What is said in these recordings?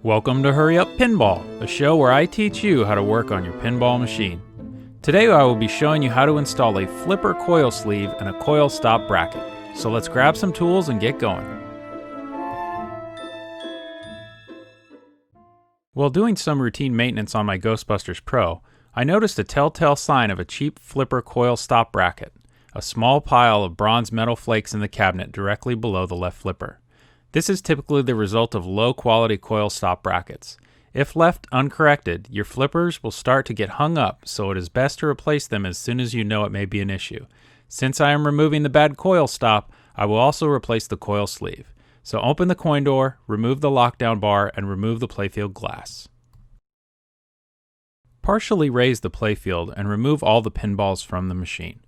Welcome to Hurry Up Pinball, a show where I teach you how to work on your pinball machine. Today I will be showing you how to install a flipper coil sleeve and a coil stop bracket. So let's grab some tools and get going. While doing some routine maintenance on my Ghostbusters Pro, I noticed a telltale sign of a cheap flipper coil stop bracket, a small pile of bronze metal flakes in the cabinet directly below the left flipper. This is typically the result of low-quality coil stop brackets. If left uncorrected, your flippers will start to get hung up, so it is best to replace them as soon as you know it may be an issue. Since I am removing the bad coil stop, I will also replace the coil sleeve. So open the coin door, remove the lockdown bar, and remove the playfield glass. Partially raise the playfield and remove all the pinballs from the machine.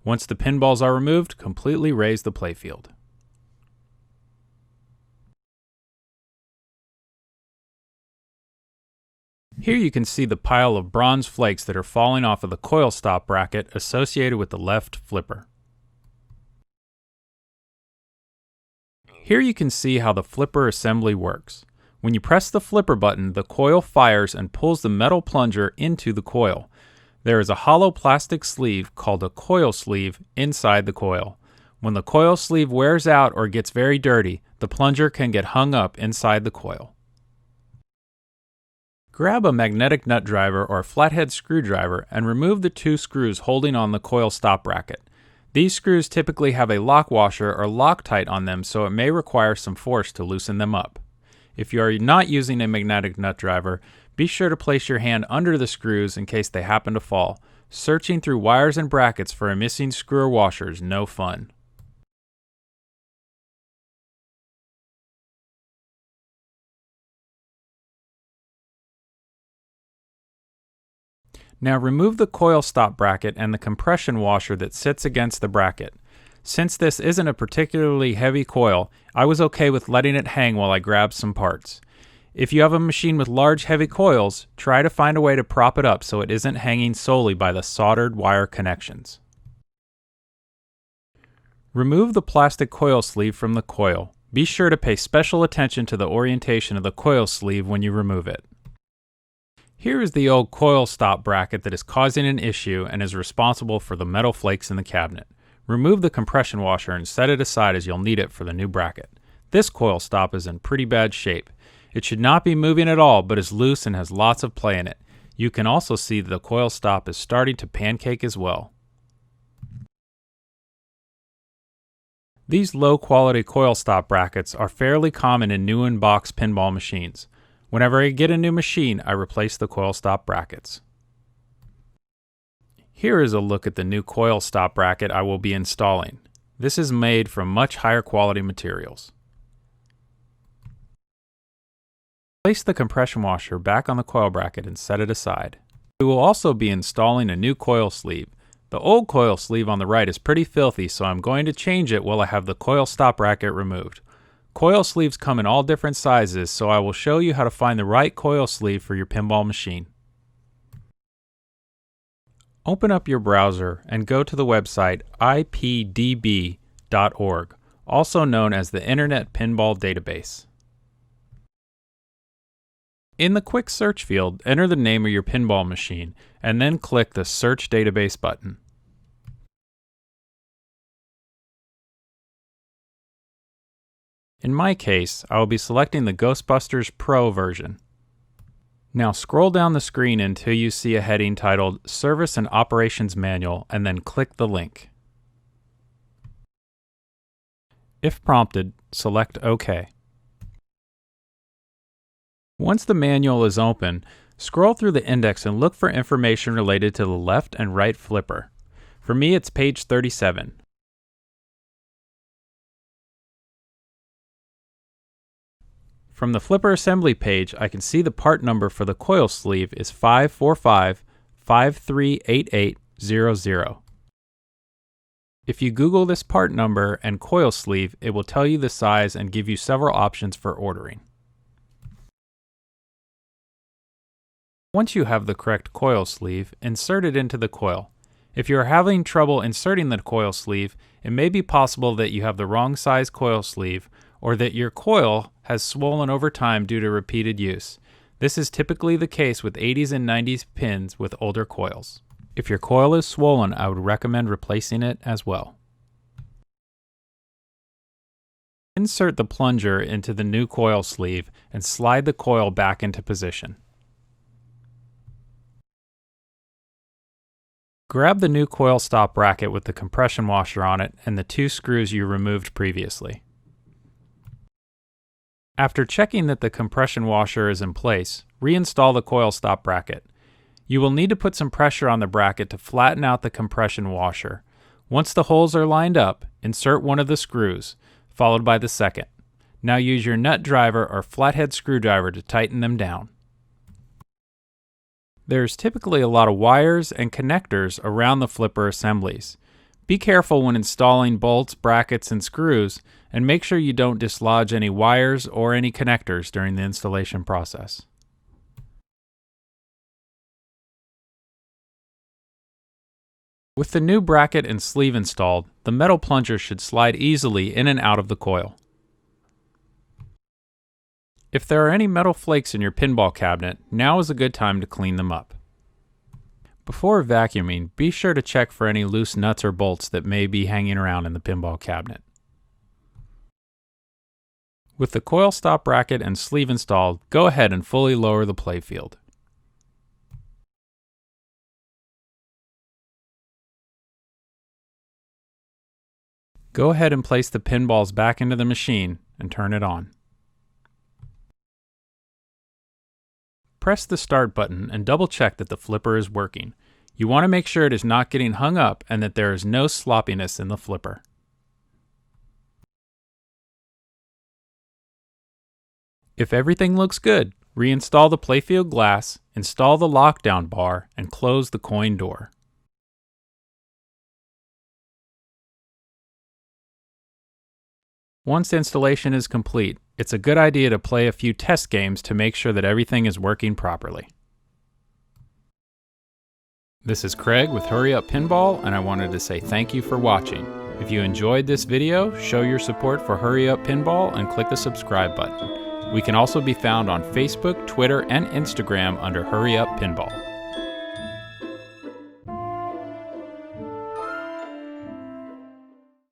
Once the pinballs are removed, completely raise the playfield. Here you can see the pile of bronze flakes that are falling off of the coil stop bracket associated with the left flipper. Here you can see how the flipper assembly works. When you press the flipper button, the coil fires and pulls the metal plunger into the coil. There is a hollow plastic sleeve called a coil sleeve inside the coil. When the coil sleeve wears out or gets very dirty, the plunger can get hung up inside the coil. Grab a magnetic nut driver or flathead screwdriver and remove the two screws holding on the coil stop bracket. These screws typically have a lock washer or Loctite on them, so it may require some force to loosen them up. If you are not using a magnetic nut driver, be sure to place your hand under the screws in case they happen to fall. Searching through wires and brackets for a missing screw or washer is no fun. Now remove the coil stop bracket and the compression washer that sits against the bracket. Since this isn't a particularly heavy coil, I was okay with letting it hang while I grabbed some parts. If you have a machine with large heavy coils, try to find a way to prop it up so it isn't hanging solely by the soldered wire connections. Remove the plastic coil sleeve from the coil. Be sure to pay special attention to the orientation of the coil sleeve when you remove it. Here is the old coil stop bracket that is causing an issue and is responsible for the metal flakes in the cabinet. Remove the compression washer and set it aside as you'll need it for the new bracket. This coil stop is in pretty bad shape. It should not be moving at all, but is loose and has lots of play in it. You can also see that the coil stop is starting to pancake as well. These low-quality coil stop brackets are fairly common in new in-box pinball machines. Whenever I get a new machine, I replace the coil stop brackets. Here is a look at the new coil stop bracket I will be installing. This is made from much higher quality materials. Place the compression washer back on the coil bracket and set it aside. We will also be installing a new coil sleeve. The old coil sleeve on the right is pretty filthy, so I'm going to change it while I have the coil stop bracket removed. Coil sleeves come in all different sizes, so I will show you how to find the right coil sleeve for your pinball machine. Open up your browser and go to the website ipdb.org, also known as the Internet Pinball Database. In the quick search field, enter the name of your pinball machine and then click the Search Database button. In my case, I will be selecting the Ghostbusters Pro version. Now scroll down the screen until you see a heading titled Service and Operations Manual and then click the link. If prompted, select OK. Once the manual is open, scroll through the index and look for information related to the left and right flipper. For me, it's page 37. From the flipper assembly page, I can see the part number for the coil sleeve is 545-538800. If you Google this part number and coil sleeve, it will tell you the size and give you several options for ordering. Once you have the correct coil sleeve, insert it into the coil. If you are having trouble inserting the coil sleeve, it may be possible that you have the wrong size coil sleeve or that your coil has swollen over time due to repeated use. This is typically the case with 80s and 90s pins with older coils. If your coil is swollen, I would recommend replacing it as well. Insert the plunger into the new coil sleeve and slide the coil back into position. Grab the new coil stop bracket with the compression washer on it and the 2 screws you removed previously. After checking that the compression washer is in place, reinstall the coil stop bracket. You will need to put some pressure on the bracket to flatten out the compression washer. Once the holes are lined up, insert one of the screws, followed by the second. Now use your nut driver or flathead screwdriver to tighten them down. There's typically a lot of wires and connectors around the flipper assemblies. Be careful when installing bolts, brackets, and screws, and make sure you don't dislodge any wires or any connectors during the installation process. With the new bracket and sleeve installed, the metal plunger should slide easily in and out of the coil. If there are any metal flakes in your pinball cabinet, now is a good time to clean them up. Before vacuuming, be sure to check for any loose nuts or bolts that may be hanging around in the pinball cabinet. With the coil stop bracket and sleeve installed, go ahead and fully lower the playfield. Go ahead and place the pinballs back into the machine and turn it on. Press the start button and double check that the flipper is working. You want to make sure it is not getting hung up and that there is no sloppiness in the flipper. If everything looks good, reinstall the playfield glass, install the lockdown bar, and close the coin door. Once installation is complete, it's a good idea to play a few test games to make sure that everything is working properly. This is Craig with Hurry Up Pinball, and I wanted to say thank you for watching. If you enjoyed this video, show your support for Hurry Up Pinball and click the subscribe button. We can also be found on Facebook, Twitter, and Instagram under Hurry Up Pinball.